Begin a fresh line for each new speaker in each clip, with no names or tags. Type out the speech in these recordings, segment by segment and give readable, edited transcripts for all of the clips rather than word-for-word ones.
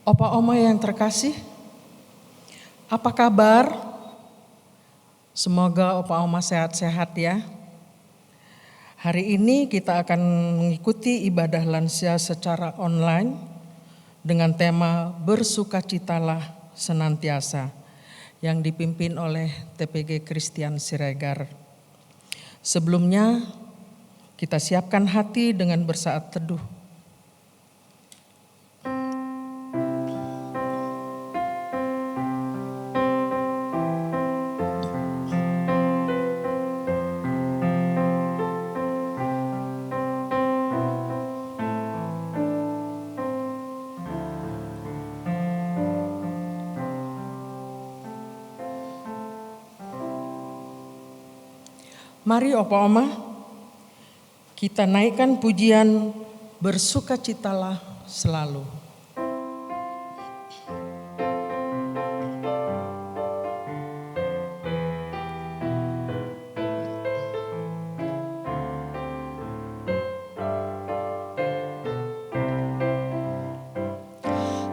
Opa Oma yang terkasih, apa kabar? Semoga Opa Oma sehat-sehat ya. Hari ini kita akan mengikuti ibadah lansia secara online dengan tema Bersukacitalah Senantiasa yang dipimpin oleh TPG Christian Siregar. Sebelumnya kita siapkan hati dengan bersaat teduh. Mari Opa Oma, kita naikkan pujian Bersukacitalah Selalu.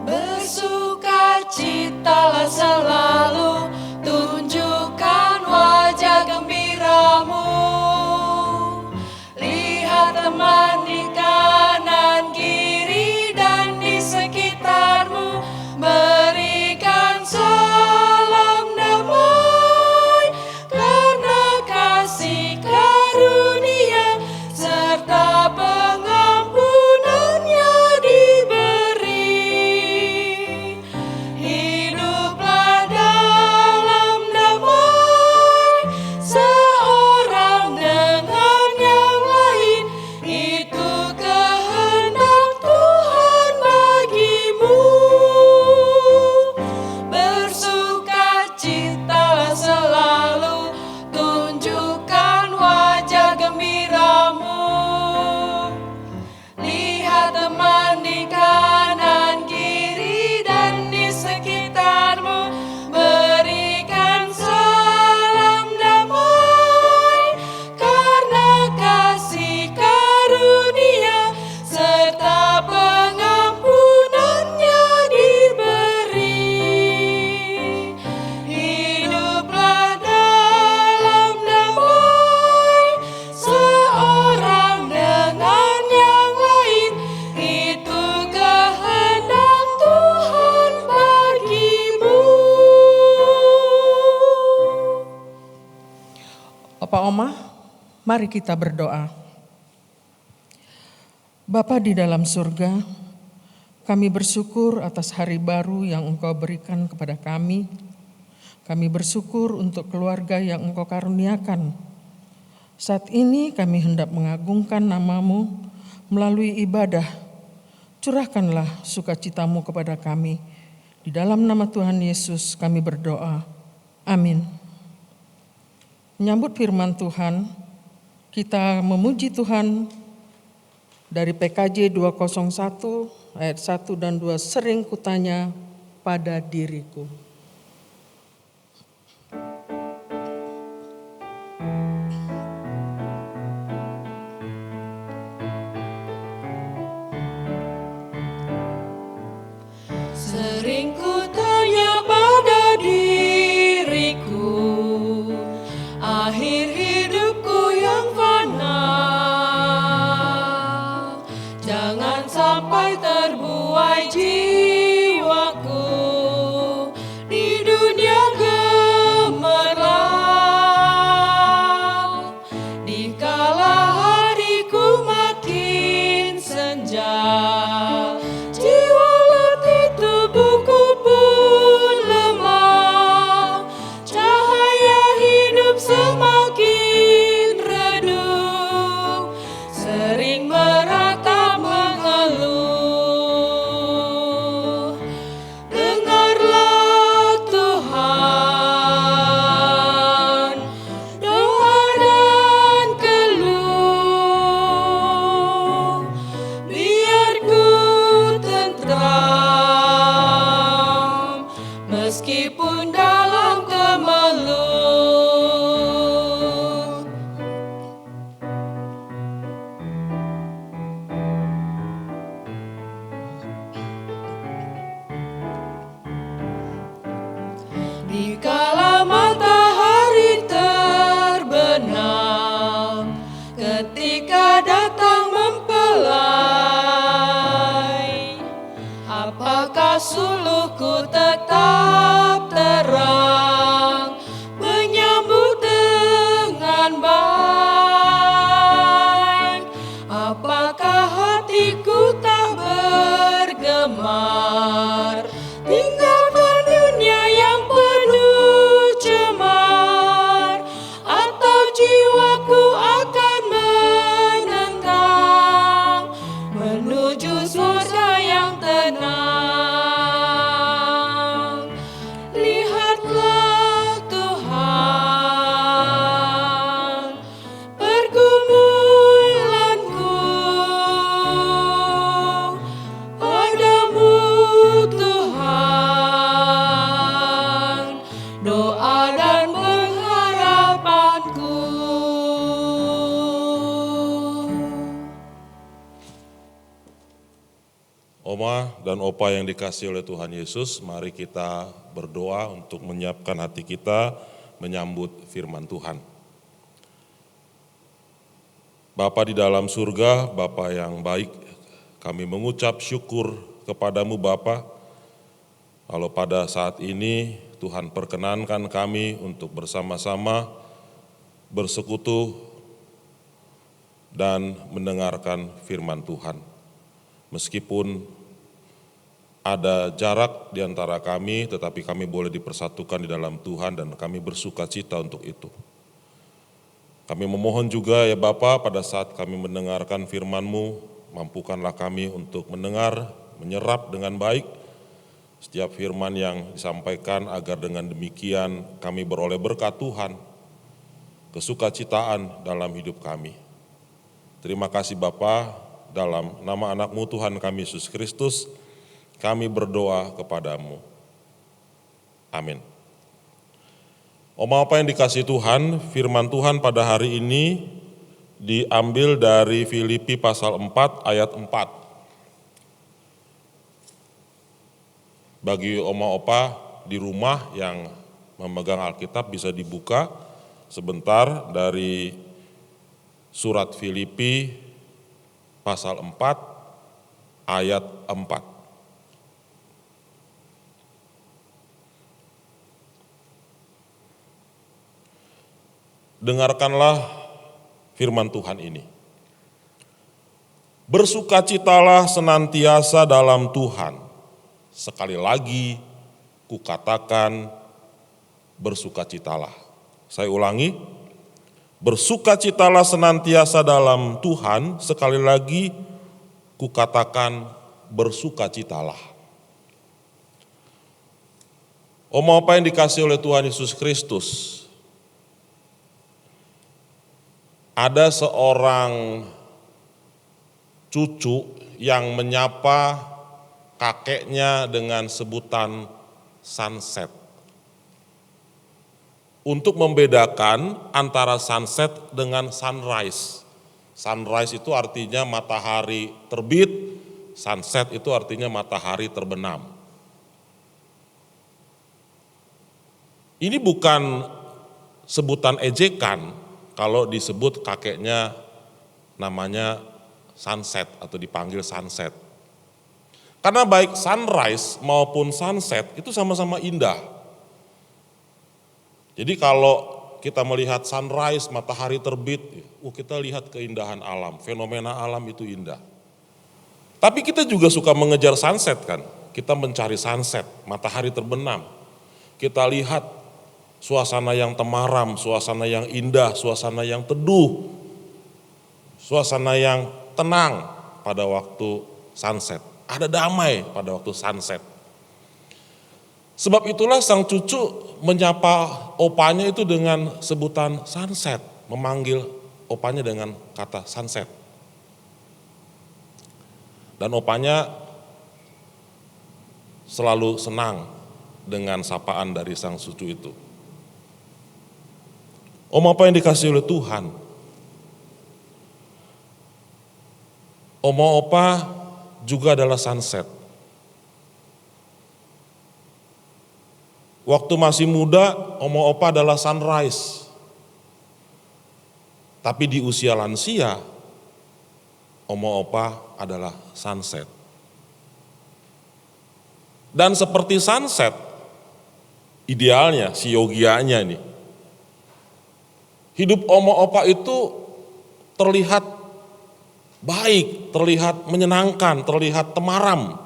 Bersukacitalah selalu, tunjukkan wajah gembiramu. Lihat teman di kanan kiri dan di sekitarmu, berikan salam damai, karena kasih karunia serta pengampunannya diberi. Hiduplah dalam damai, seorang dengan yang lain, itu kehendak Tuhan bagimu. Bersukacitalah selalu, tunjukkan wajah gembiramu. Lihat teman di kanan kiri dan di sekitarmu, berikan salam damai, karena kasih karunia serta pengampunannya diberi. Hiduplah dalam damai, seorang dengan yang lain, itu kehendak Tuhan bagimu.
Opa Oma, mari kita berdoa. Bapa di dalam surga, kami bersyukur atas hari baru yang Engkau berikan kepada kami. Kami bersyukur untuk keluarga yang Engkau karuniakan. Saat ini kami hendak mengagungkan nama-Mu melalui ibadah. Curahkanlah sukacitamu kepada kami. Di dalam nama Tuhan Yesus kami berdoa. Amin. Menyambut firman Tuhan, kita memuji Tuhan dari PKJ 201 ayat 1 dan 2, sering kutanya pada diriku.
Sering kutanya pada diriku, akhir hidupku yang fana, jangan sampai terbuai jiwaku ketika datang mempelai. Apakah suluhku tetap terang, menyambut dengan baik? Apakah hatiku tak bergemar, tinggalkan dunia yang penuh cemar? Atau jiwaku akan menentang menuju surga yang tenang? Lihatlah Tuhan, pergumulanku padamu Tuhan, doa dan pengharapanku.
Oma dan Opa yang dikasihi oleh Tuhan Yesus, mari kita berdoa untuk menyiapkan hati kita menyambut firman Tuhan. Bapa di dalam surga, Bapa yang baik, kami mengucap syukur kepadamu Bapa, kalau pada saat ini Tuhan perkenankan kami untuk bersama-sama bersekutu dan mendengarkan firman Tuhan. Meskipun ada jarak di antara kami, tetapi kami boleh dipersatukan di dalam Tuhan dan kami bersuka cita untuk itu. Kami memohon juga ya Bapa, pada saat kami mendengarkan firman-Mu, mampukanlah kami untuk mendengar, menyerap dengan baik setiap firman yang disampaikan, agar dengan demikian kami beroleh berkat Tuhan, kesukacitaan dalam hidup kami. Terima kasih Bapa, dalam nama anak-Mu Tuhan kami Yesus Kristus, kami berdoa kepadamu. Amin. Oma apa yang dikasihi Tuhan, firman Tuhan pada hari ini diambil dari Filipi pasal 4 ayat 4. Bagi oma opa di rumah yang memegang Alkitab bisa dibuka sebentar dari surat Filipi pasal 4 ayat 4. Dengarkanlah firman Tuhan ini. Bersukacitalah senantiasa dalam Tuhan. Sekali lagi kukatakan bersukacitalah. Saya ulangi, bersukacitalah senantiasa dalam Tuhan. Sekali lagi kukatakan bersukacitalah. Oma apa yang dikasihi oleh Tuhan Yesus Kristus, ada seorang cucu yang menyapa kakeknya dengan sebutan sunset. Untuk membedakan antara sunset dengan sunrise. Sunrise itu artinya matahari terbit, sunset itu artinya matahari terbenam. Ini bukan sebutan ejekan kalau disebut kakeknya namanya sunset atau dipanggil sunset. Karena baik sunrise maupun sunset itu sama-sama indah. Jadi kalau kita melihat sunrise, matahari terbit, kita lihat keindahan alam, fenomena alam itu indah. Tapi kita juga suka mengejar sunset kan, kita mencari sunset, matahari terbenam. Kita lihat suasana yang temaram, suasana yang indah, suasana yang teduh, suasana yang tenang pada waktu sunset. Ada damai pada waktu sunset. Sebab itulah sang cucu menyapa opanya itu dengan sebutan sunset, memanggil opanya dengan kata sunset. Dan opanya selalu senang dengan sapaan dari sang cucu itu. Om apa yang dikasihi oleh Tuhan? Oma opa juga adalah sunset. Waktu masih muda, oma opa adalah sunrise. Tapi di usia lansia, oma opa adalah sunset. Dan seperti sunset, idealnya, si yogianya nih, hidup oma opa itu terlihat baik, terlihat menyenangkan, terlihat temaram.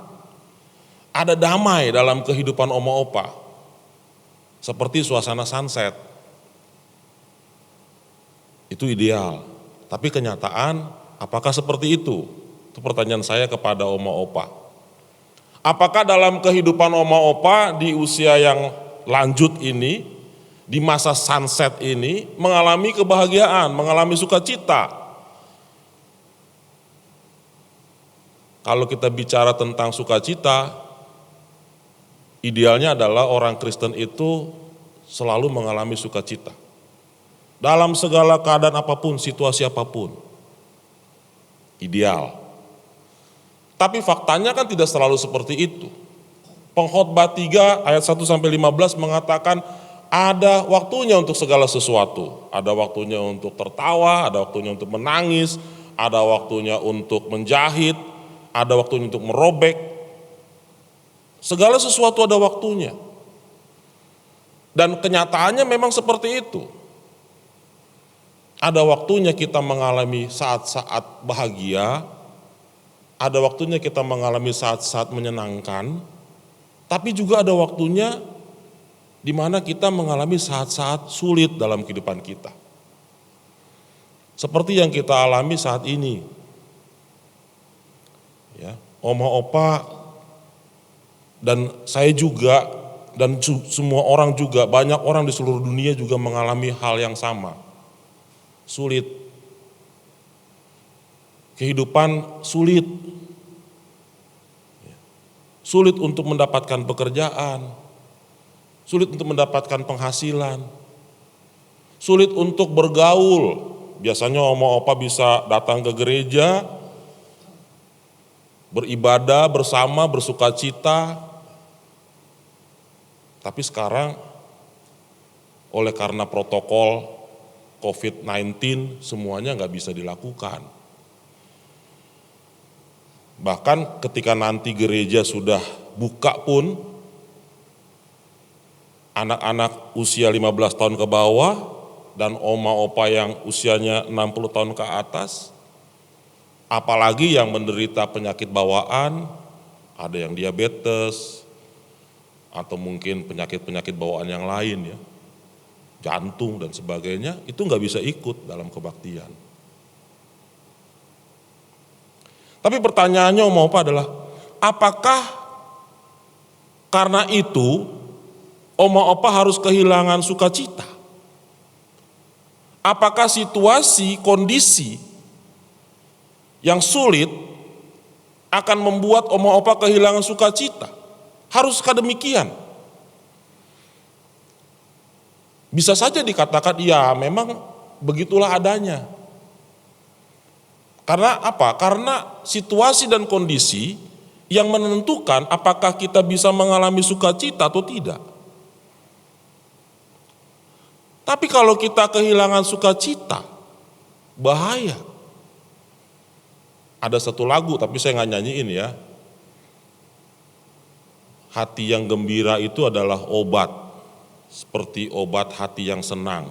Ada damai dalam kehidupan oma opa. Seperti suasana sunset. Itu ideal. Tapi kenyataan, apakah seperti itu? Itu pertanyaan saya kepada oma opa. Apakah dalam kehidupan oma opa di usia yang lanjut ini, di masa sunset ini, mengalami kebahagiaan, mengalami sukacita? Kalau kita bicara tentang sukacita, idealnya adalah orang Kristen itu selalu mengalami sukacita. Dalam segala keadaan apapun, situasi apapun. Ideal. Tapi faktanya kan tidak selalu seperti itu. Pengkhotbah 3 ayat 1-15 mengatakan ada waktunya untuk segala sesuatu. Ada waktunya untuk tertawa, ada waktunya untuk menangis, ada waktunya untuk menjahit, ada waktunya untuk merobek. Segala sesuatu ada waktunya. Dan kenyataannya memang seperti itu. Ada waktunya kita mengalami saat-saat bahagia, ada waktunya kita mengalami saat-saat menyenangkan, tapi juga ada waktunya di mana kita mengalami saat-saat sulit dalam kehidupan kita. Seperti yang kita alami saat ini. Ya, oma opa dan saya juga dan semua orang juga, banyak orang di seluruh dunia juga mengalami hal yang sama. Sulit. Kehidupan sulit. Sulit untuk mendapatkan pekerjaan. Sulit untuk mendapatkan penghasilan. Sulit untuk bergaul. Biasanya oma opa bisa datang ke gereja, beribadah bersama, bersukacita. Tapi sekarang oleh karena protokol COVID-19 semuanya nggak bisa dilakukan. Bahkan ketika nanti gereja sudah buka pun, anak-anak usia 15 tahun ke bawah dan oma opa yang usianya 60 tahun ke atas, apalagi yang menderita penyakit bawaan, ada yang diabetes, atau mungkin penyakit-penyakit bawaan yang lain ya, jantung dan sebagainya, itu nggak bisa ikut dalam kebaktian. Tapi pertanyaannya oma opa adalah, apakah karena itu oma opa harus kehilangan sukacita? Apakah situasi, kondisi yang sulit akan membuat oma opa kehilangan sukacita? Haruskah demikian? Bisa saja dikatakan, ya memang begitulah adanya. Karena apa? Karena situasi dan kondisi yang menentukan apakah kita bisa mengalami sukacita atau tidak. Tapi kalau kita kehilangan sukacita, bahaya. Ada satu lagu, tapi saya nggak nyanyiin ya. Hati yang gembira itu adalah obat. Seperti obat hati yang senang,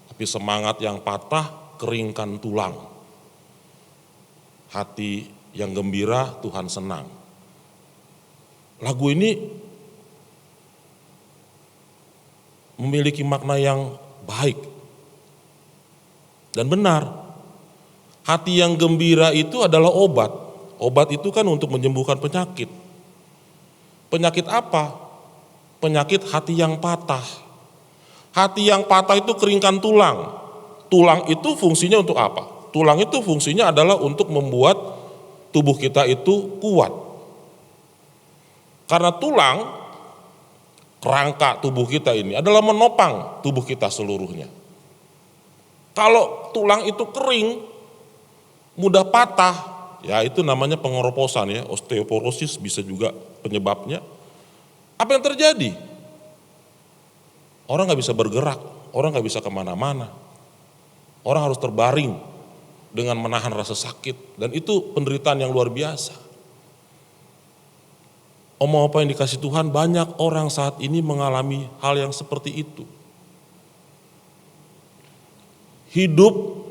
tapi semangat yang patah keringkan tulang. Hati yang gembira Tuhan senang. Lagu ini memiliki makna yang baik dan benar. Hati yang gembira itu adalah obat. Obat itu kan untuk menyembuhkan penyakit. Penyakit apa? Penyakit hati yang patah. Hati yang patah itu keringkan tulang. Tulang itu fungsinya untuk apa? Tulang itu fungsinya adalah untuk membuat tubuh kita itu kuat. Karena tulang, kerangka tubuh kita ini adalah menopang tubuh kita seluruhnya. Kalau tulang itu kering, mudah patah, ya itu namanya pengeroposan ya, osteoporosis bisa juga penyebabnya. Apa yang terjadi? Orang nggak bisa bergerak, orang nggak bisa kemana-mana. Orang harus terbaring dengan menahan rasa sakit, dan itu penderitaan yang luar biasa. Omong apa yang dikasih Tuhan, banyak orang saat ini mengalami hal yang seperti itu. Hidup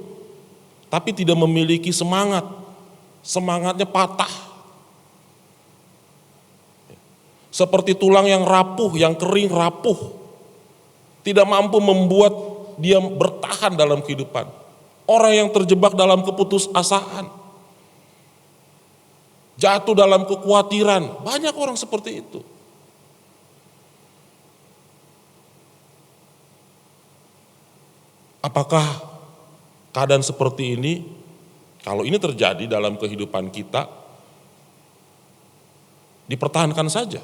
tapi tidak memiliki semangat, semangatnya patah. Seperti tulang yang rapuh, yang kering rapuh, tidak mampu membuat dia bertahan dalam kehidupan. Orang yang terjebak dalam keputusasaan, jatuh dalam kekhawatiran, banyak orang seperti itu. Apakah keadaan seperti ini, kalau ini terjadi dalam kehidupan kita, dipertahankan saja?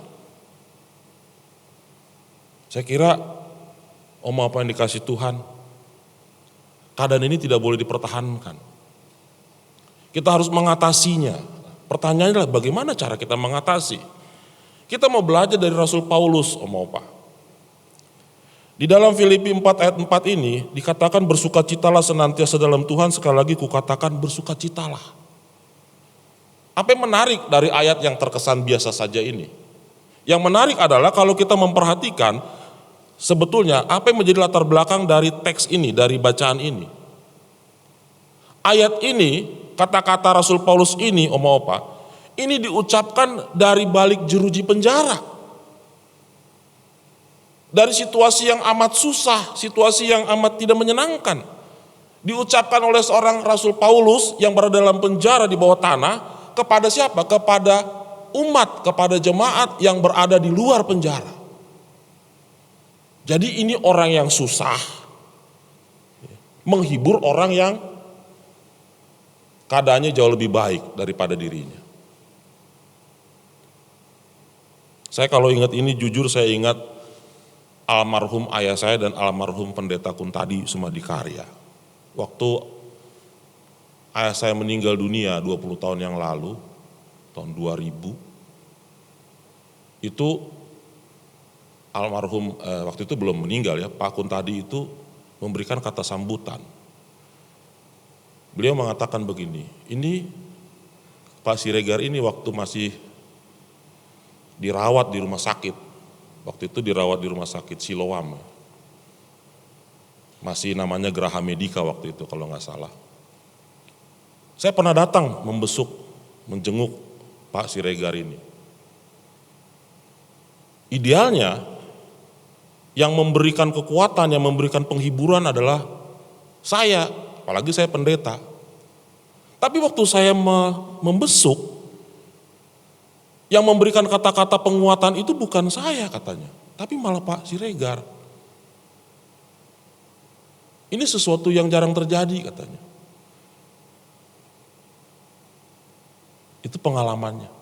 Saya kira apa yang dikasih Tuhan, keadaan ini tidak boleh dipertahankan. Kita harus mengatasinya. Pertanyaannya adalah bagaimana cara kita mengatasi? Kita mau belajar dari Rasul Paulus, Di dalam Filipi 4 ayat 4 ini dikatakan bersukacitalah senantiasa dalam Tuhan, sekali lagi kukatakan bersukacitalah. Apa yang menarik dari ayat yang terkesan biasa saja ini? Yang menarik adalah kalau kita memperhatikan sebetulnya apa yang menjadi latar belakang dari teks ini, dari bacaan ini. Ayat ini, kata-kata Rasul Paulus ini, ini diucapkan dari balik jeruji penjara. Dari situasi yang amat susah, situasi yang amat tidak menyenangkan. Diucapkan oleh seorang Rasul Paulus yang berada dalam penjara di bawah tanah, kepada siapa? Kepada umat, kepada jemaat yang berada di luar penjara. Jadi ini orang yang susah menghibur orang yang keadaannya jauh lebih baik daripada dirinya. Saya kalau ingat ini, jujur saya ingat almarhum ayah saya dan almarhum pendeta Kuntadi Sumadikarya. Waktu ayah saya meninggal dunia 20 tahun yang lalu, tahun 2000, itu almarhum waktu itu belum meninggal ya, Pak Kuntadi itu memberikan kata sambutan. Beliau mengatakan begini, ini Pak Siregar ini waktu masih dirawat di rumah sakit, waktu itu dirawat di rumah sakit Siloam, masih namanya Geraha Medika waktu itu kalau nggak salah. Saya pernah datang membesuk, menjenguk Pak Siregar ini. Idealnya yang memberikan kekuatan, yang memberikan penghiburan adalah saya, apalagi saya pendeta. Tapi waktu saya membesuk, yang memberikan kata-kata penguatan itu bukan saya katanya, tapi malah Pak Siregar. Ini sesuatu yang jarang terjadi katanya. Itu pengalamannya.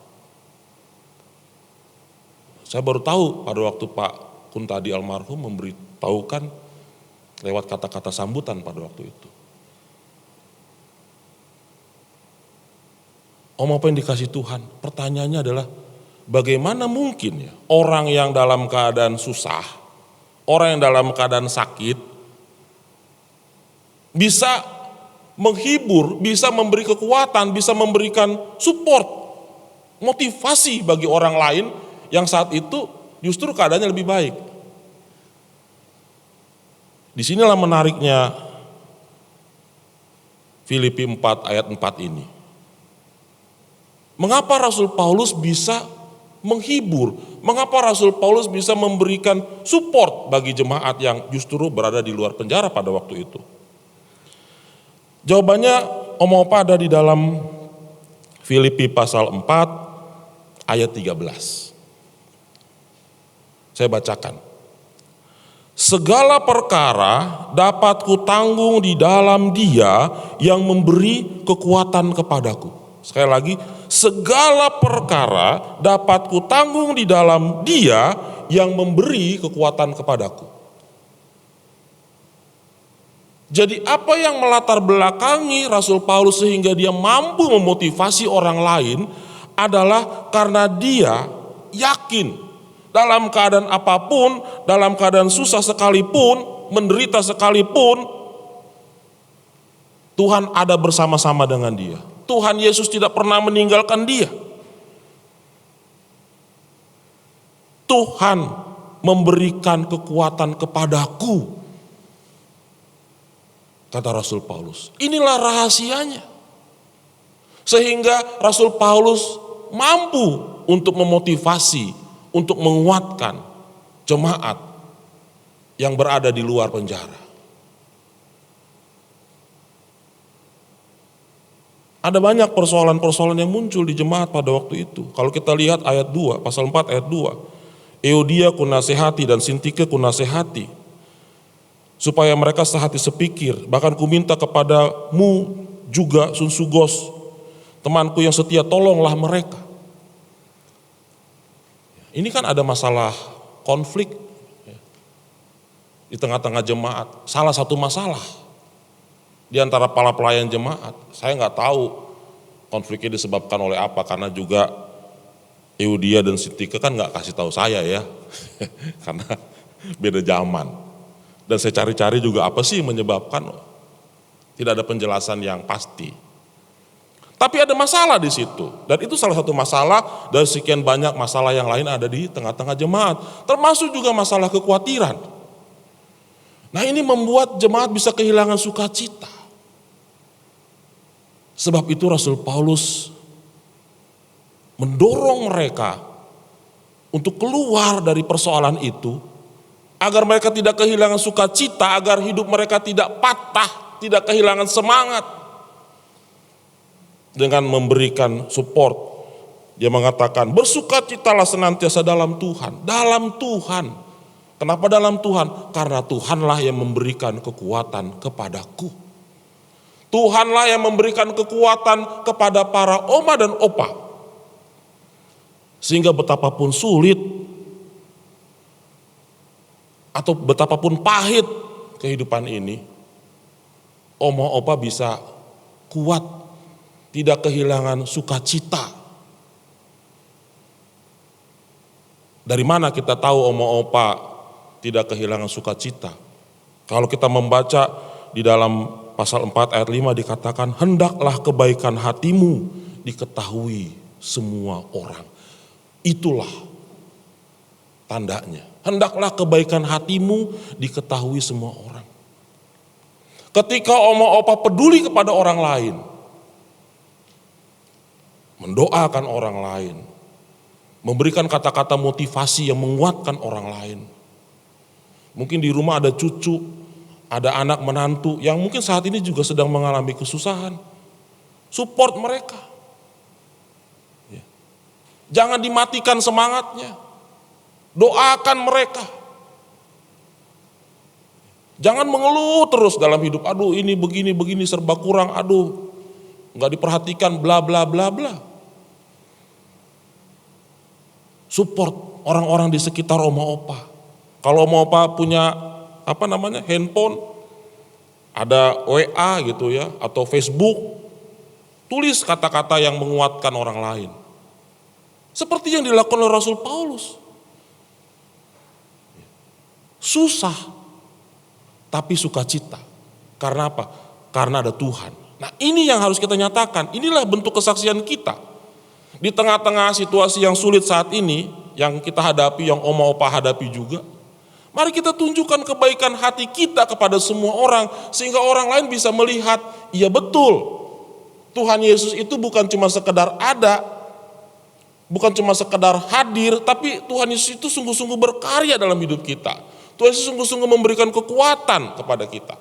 Saya baru tahu pada waktu Pak Kuntadi almarhum memberitahukan lewat kata-kata sambutan pada waktu itu. Apa yang dikasih Tuhan? Pertanyaannya adalah bagaimana mungkin ya orang yang dalam keadaan susah, orang yang dalam keadaan sakit bisa menghibur, bisa memberi kekuatan, bisa memberikan support, motivasi bagi orang lain yang saat itu justru keadaannya lebih baik. Disinilah menariknya Filipi 4 ayat 4 ini. Mengapa Rasul Paulus bisa menghibur? Mengapa Rasul Paulus bisa memberikan support bagi jemaat yang justru berada di luar penjara pada waktu itu? Jawabannya ada di dalam Filipi pasal 4 ayat 13. Saya bacakan. Segala perkara dapat kutanggung di dalam Dia yang memberi kekuatan kepadaku. Sekali lagi, segala perkara dapat kutanggung di dalam Dia yang memberi kekuatan kepadaku. Jadi apa yang melatar belakangi Rasul Paulus sehingga dia mampu memotivasi orang lain adalah karena dia yakin dalam keadaan apapun, dalam keadaan susah sekalipun, menderita sekalipun, Tuhan ada bersama-sama dengan dia. Tuhan Yesus tidak pernah meninggalkan dia. Tuhan memberikan kekuatan kepadaku, kata Rasul Paulus. Inilah rahasianya. Sehingga Rasul Paulus mampu untuk memotivasi, untuk menguatkan jemaat yang berada di luar penjara. Ada banyak persoalan-persoalan yang muncul di jemaat pada waktu itu. Kalau kita lihat ayat 2, pasal 4 ayat 2. Euodia kunasehati dan Sintike kunasehati, supaya mereka sehati sepikir. Bahkan kuminta kepadamu juga Sunsugos, temanku yang setia, tolonglah mereka. Ini kan ada masalah konflik di tengah-tengah jemaat. Salah satu masalah di antara para pelayan jemaat. Saya nggak tahu konfliknya disebabkan oleh apa, karena juga Euodia dan Sintike kan nggak kasih tahu saya ya, karena beda zaman. Dan saya cari-cari juga apa sih yang menyebabkan, tidak ada penjelasan yang pasti. Tapi ada masalah di situ, dan itu salah satu masalah dari sekian banyak masalah yang lain ada di tengah-tengah jemaat, termasuk juga masalah kekhawatiran. Nah, ini membuat jemaat bisa kehilangan sukacita. Sebab itu Rasul Paulus mendorong mereka untuk keluar dari persoalan itu, agar mereka tidak kehilangan sukacita, agar hidup mereka tidak patah, tidak kehilangan semangat. Dengan memberikan support, dia mengatakan, bersukacitalah senantiasa dalam Tuhan. Dalam Tuhan. Kenapa dalam Tuhan? Karena Tuhanlah yang memberikan kekuatan kepadaku. Tuhanlah yang memberikan kekuatan kepada para oma dan opa. Sehingga betapapun sulit atau betapapun pahit kehidupan ini, oma opa bisa kuat, tidak kehilangan sukacita. Dari mana kita tahu oma opa tidak kehilangan sukacita? Kalau kita membaca di dalam pasal 4 ayat 5 dikatakan, hendaklah kebaikan hatimu diketahui semua orang. Itulah tandanya. Hendaklah kebaikan hatimu diketahui semua orang. Ketika oma opa peduli kepada orang lain, mendoakan orang lain, memberikan kata-kata motivasi yang menguatkan orang lain. Mungkin di rumah ada cucu, ada anak menantu yang mungkin saat ini juga sedang mengalami kesusahan. Support mereka. Jangan dimatikan semangatnya. Doakan mereka. Jangan mengeluh terus dalam hidup. Aduh ini begini serba kurang. Aduh nggak diperhatikan bla bla bla bla. Support orang-orang di sekitar oma opa. Kalau oma opa punya handphone, ada WA gitu ya, atau Facebook, tulis kata-kata yang menguatkan orang lain. Seperti yang dilakukan oleh Rasul Paulus. Susah, tapi sukacita. Karena apa? Karena ada Tuhan. Nah, ini yang harus kita nyatakan. Inilah bentuk kesaksian kita. Di tengah-tengah situasi yang sulit saat ini, yang kita hadapi, yang oma opa hadapi juga, mari kita tunjukkan kebaikan hati kita kepada semua orang, sehingga orang lain bisa melihat, iya betul, Tuhan Yesus itu bukan cuma sekedar ada, bukan cuma sekedar hadir, tapi Tuhan Yesus itu sungguh-sungguh berkarya dalam hidup kita. Tuhan Yesus sungguh-sungguh memberikan kekuatan kepada kita.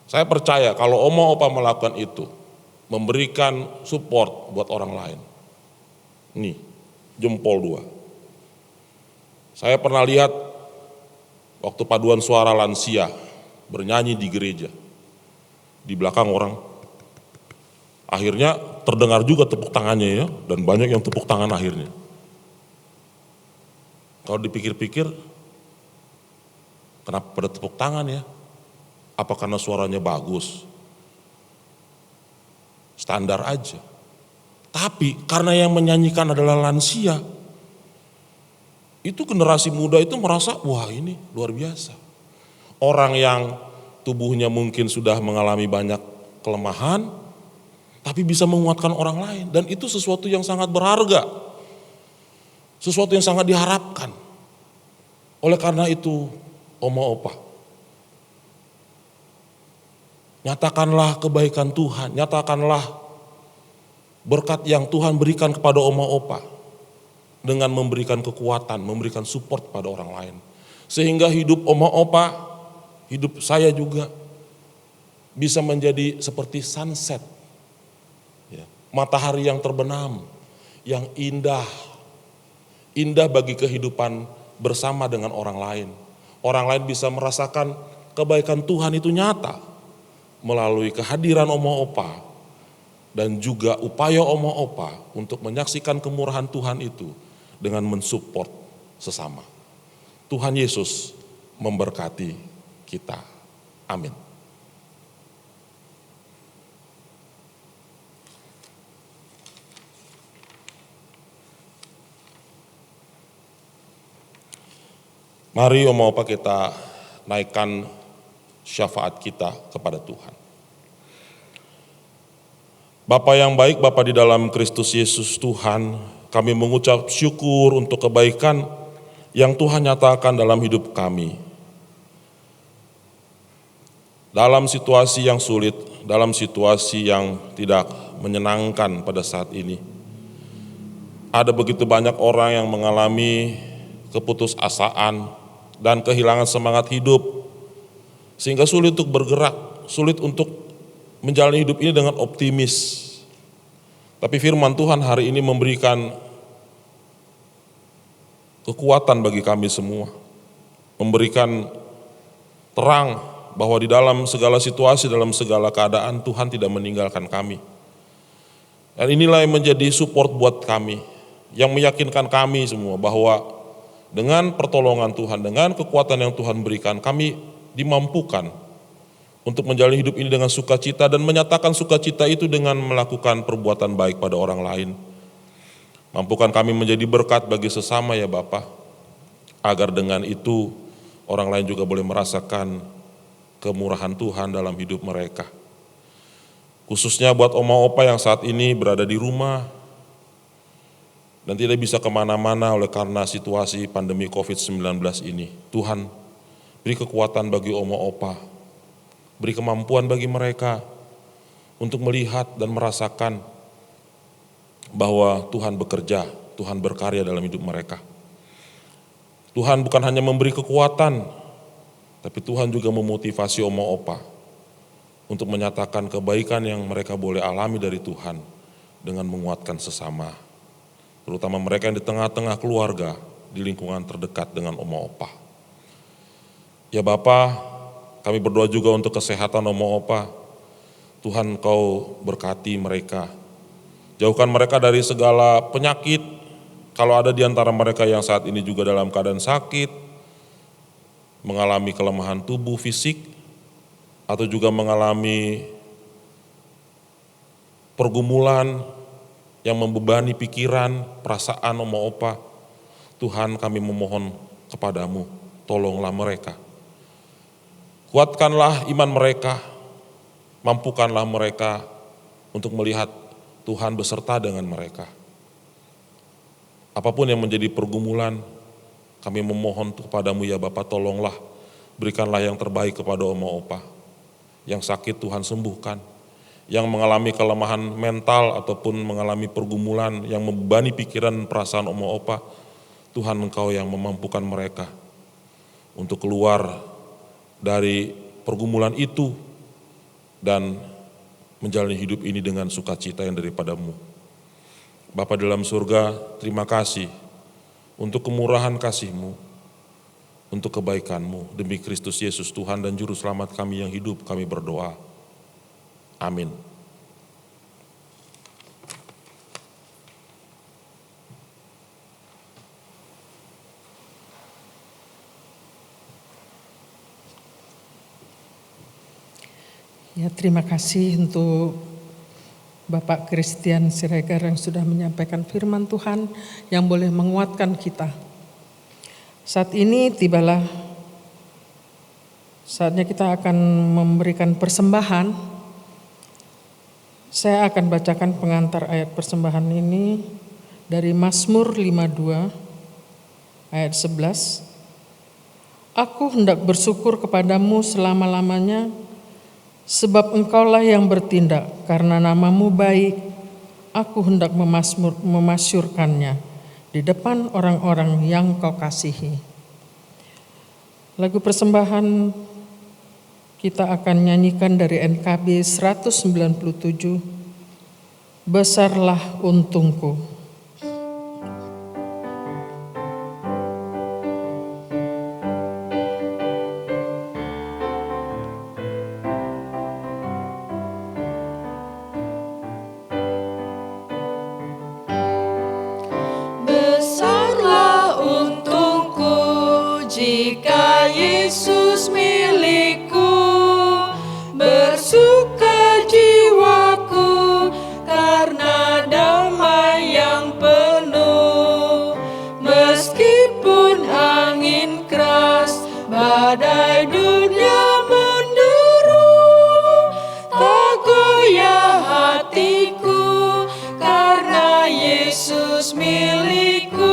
Saya percaya kalau oma opa melakukan itu, memberikan support buat orang lain. Nih, jempol 2. Saya pernah lihat waktu paduan suara lansia bernyanyi di gereja. Di belakang orang, akhirnya terdengar juga tepuk tangannya ya, dan banyak yang tepuk tangan akhirnya. Kalau dipikir-pikir, kenapa pada tepuk tangan ya? Apa karena suaranya bagus? Standar aja. Tapi karena yang menyanyikan adalah lansia, itu generasi muda itu merasa, wah ini luar biasa. Orang yang tubuhnya mungkin sudah mengalami banyak kelemahan, tapi bisa menguatkan orang lain. Dan itu sesuatu yang sangat berharga, sesuatu yang sangat diharapkan. Oleh karena itu, Oma Opa, nyatakanlah kebaikan Tuhan, nyatakanlah berkat yang Tuhan berikan kepada Oma Opa dengan memberikan kekuatan, memberikan support pada orang lain. Sehingga hidup Oma Opa, hidup saya juga bisa menjadi seperti sunset. Ya, matahari yang terbenam, yang indah. Indah bagi kehidupan bersama dengan orang lain. Orang lain bisa merasakan kebaikan Tuhan itu nyata melalui kehadiran Oma Opa dan juga upaya Oma Opa untuk menyaksikan kemurahan Tuhan itu dengan mensupport sesama. Tuhan Yesus memberkati kita. Amin. Mari Oma Opa kita naikkan syafaat kita kepada Tuhan. Bapa yang baik, Bapa di dalam Kristus Yesus Tuhan, kami mengucap syukur untuk kebaikan yang Tuhan nyatakan dalam hidup kami. Dalam situasi yang sulit, dalam situasi yang tidak menyenangkan pada saat ini, ada begitu banyak orang yang mengalami keputusasaan dan kehilangan semangat hidup, sehingga sulit untuk bergerak, sulit untuk menjalani hidup ini dengan optimis. Tapi firman Tuhan hari ini memberikan kekuatan bagi kami semua, memberikan terang bahwa di dalam segala situasi, dalam segala keadaan Tuhan tidak meninggalkan kami. Dan inilah yang menjadi support buat kami, yang meyakinkan kami semua bahwa dengan pertolongan Tuhan, dengan kekuatan yang Tuhan berikan, kami dimampukan untuk menjalani hidup ini dengan sukacita dan menyatakan sukacita itu dengan melakukan perbuatan baik pada orang lain. Mampukan kami menjadi berkat bagi sesama ya Bapa, agar dengan itu orang lain juga boleh merasakan kemurahan Tuhan dalam hidup mereka. Khususnya buat Oma Opa yang saat ini berada di rumah dan tidak bisa kemana-mana oleh karena situasi pandemi COVID-19 ini. Tuhan, beri kekuatan bagi Oma Opa, beri kemampuan bagi mereka untuk melihat dan merasakan bahwa Tuhan bekerja, Tuhan berkarya dalam hidup mereka. Tuhan bukan hanya memberi kekuatan, tapi Tuhan juga memotivasi Oma Opa untuk menyatakan kebaikan yang mereka boleh alami dari Tuhan dengan menguatkan sesama, terutama mereka yang di tengah-tengah keluarga, di lingkungan terdekat dengan Oma Opa. Ya Bapa, kami berdoa juga untuk kesehatan Oma Opa. Tuhan Kau berkati mereka. Jauhkan mereka dari segala penyakit. Kalau ada di antara mereka yang saat ini juga dalam keadaan sakit, mengalami kelemahan tubuh fisik, atau juga mengalami pergumulan yang membebani pikiran, perasaan Oma Opa, Tuhan kami memohon kepadamu, tolonglah mereka. Kuatkanlah iman mereka, mampukanlah mereka untuk melihat Tuhan beserta dengan mereka. Apapun yang menjadi pergumulan, kami memohon kepadamu ya Bapa, tolonglah, berikanlah yang terbaik kepada Oma Opa. Yang sakit Tuhan sembuhkan, yang mengalami kelemahan mental ataupun mengalami pergumulan yang membebani pikiran dan perasaan Oma Opa, Tuhan Engkau yang memampukan mereka untuk keluar dari pergumulan itu dan menjalani hidup ini dengan sukacita yang daripadamu. Bapa dalam surga, terima kasih untuk kemurahan kasih-Mu, untuk kebaikan-Mu. Demi Kristus Yesus Tuhan dan Juru Selamat kami yang hidup, kami berdoa. Amin.
Ya, terima kasih untuk Bapak Christian Siregar yang sudah menyampaikan firman Tuhan yang boleh menguatkan kita. Saat ini tibalah Saatnya kita akan memberikan persembahan. Saya akan bacakan pengantar ayat persembahan ini dari Mazmur 52 ayat 11. Aku hendak bersyukur kepadamu selama-lamanya, sebab engkaulah yang bertindak, karena namamu baik, aku hendak memasyurkannya di depan orang-orang yang kau kasihi. Lagu persembahan kita akan nyanyikan dari NKB 197, Besarlah Untungku.
Besarlah untungku jika Yesus milikku, bersuka jiwaku karena damai yang penuh. Meskipun angin keras, badai dunia menderu, tak goyah hatiku karena Yesus milikku.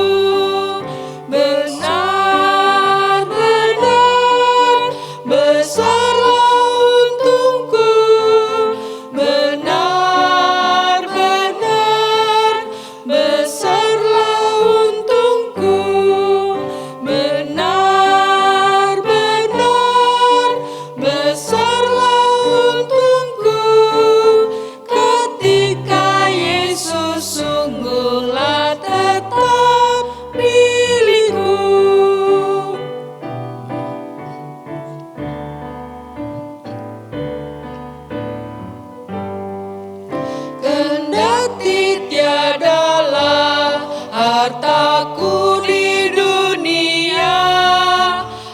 Benar-benar besarlah untungku, benar-benar besarlah untungku, benar-benar besarlah untungku ketika Yesus sungguhlah tetap milikku. Kendati tiadalah hartaku di dunia,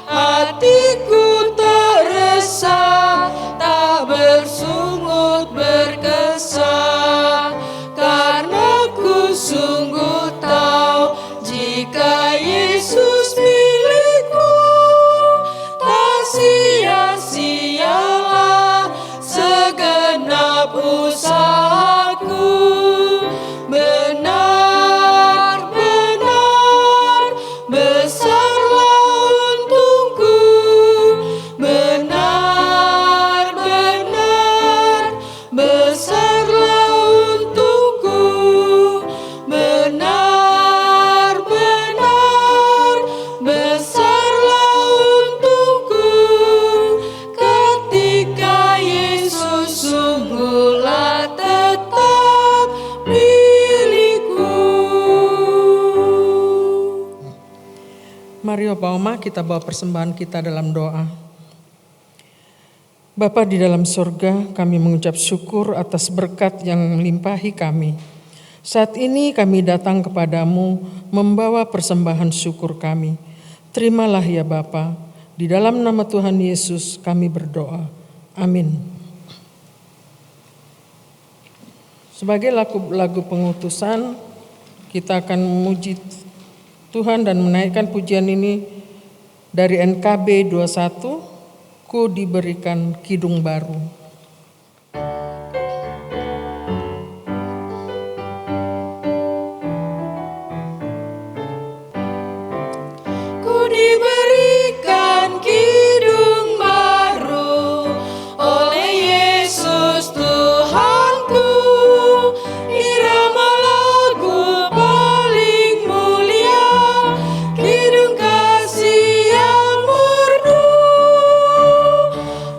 hatiku tak resah, tak bersungut berkesah, karena ku sungguh tahu jika Yesus milikku, tak sia-sialah segenap usahaku. Benar-benar besarlah untungku, benar-benar besarlah untungku, benar-benar besarlah untungku ketika Yesus sungguhlah tetap milikku.
Mari Bapak Oma, kita bawa persembahan kita dalam doa. Bapa di dalam surga, kami mengucap syukur atas berkat yang melimpahi kami. Saat ini kami datang kepadamu membawa persembahan syukur kami. Terimalah ya Bapa, di dalam nama Tuhan Yesus kami berdoa. Amin. Sebagai lagu pengutusan, kita akan memuji Tuhan dan menaikkan pujian ini dari NKB 21, Ku diberikan kidung baru.
Ku diberikan kidung baru oleh Yesus Tuhanku, irama lagu paling mulia, kidung kasih yang merdu.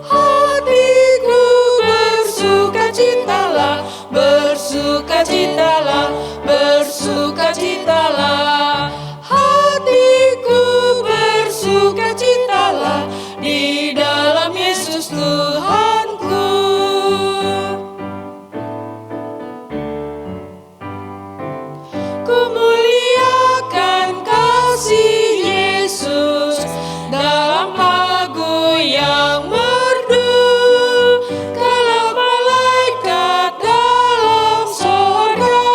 Hatiku bersukacitalah, bersukacitalah, bersukacitalah. Hatiku bersukacitalah di dalam Yesus Tuhanku. Ku muliakan kasih Yesus dalam lagu yang merdu, kalau malaikat dalam sorga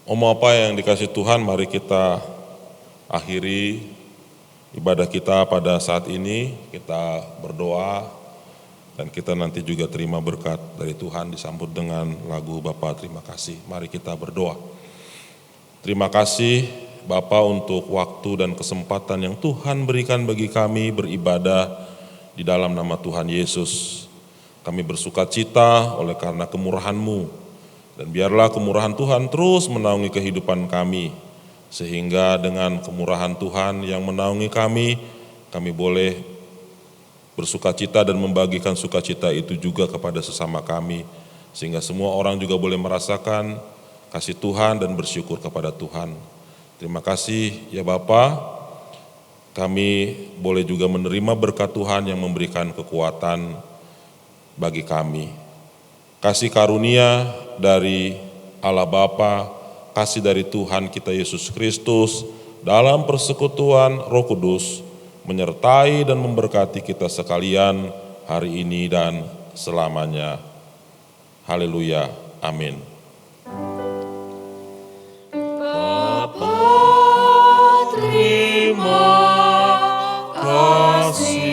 Oma apa yang dikasih Tuhan, mari kita akhiri ibadah kita pada saat ini. Kita berdoa dan kita nanti juga terima berkat dari Tuhan disambut dengan lagu Bapa terima kasih. Mari kita berdoa. Terima kasih Bapa untuk waktu dan kesempatan yang Tuhan berikan bagi kami beribadah di dalam nama Tuhan Yesus. Kami bersuka cita oleh karena kemurahan-Mu. Dan biarlah kemurahan Tuhan terus menaungi kehidupan kami. Sehingga dengan kemurahan Tuhan yang menaungi kami boleh bersuka cita dan membagikan sukacita itu juga kepada sesama kami. Sehingga semua orang juga boleh merasakan kasih Tuhan dan bersyukur kepada Tuhan. Terima kasih ya Bapa, kami boleh juga menerima berkat Tuhan yang memberikan kekuatan bagi kami. Kasih karunia dari Allah Bapa, kasih dari Tuhan kita Yesus Kristus, dalam persekutuan Roh Kudus, menyertai dan memberkati kita sekalian hari ini dan selamanya. Haleluya, amin.
Bapa terima kasih.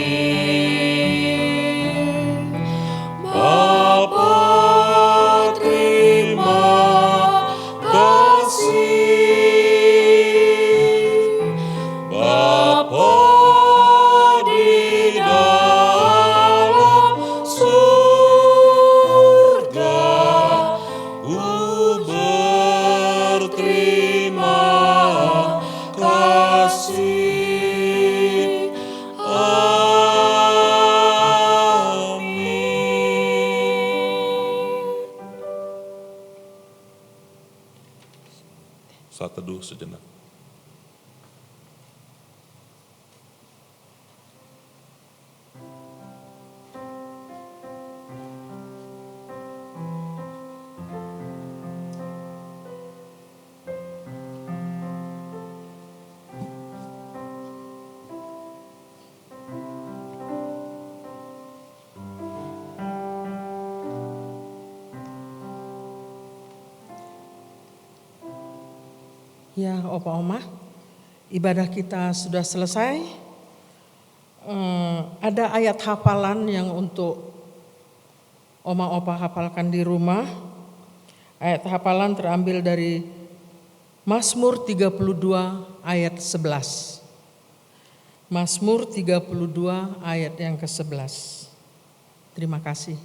Bapa terima kasih. Bapa di dalam surga, berterima kasih. Amin.
Saat teduh sejenak.
Ya, Opa Oma, ibadah kita sudah selesai. Ada ayat hafalan yang untuk Oma Opa hafalkan di rumah. Ayat hafalan terambil dari Mazmur 32 ayat 11. Mazmur 32 ayat yang ke-11. Terima kasih.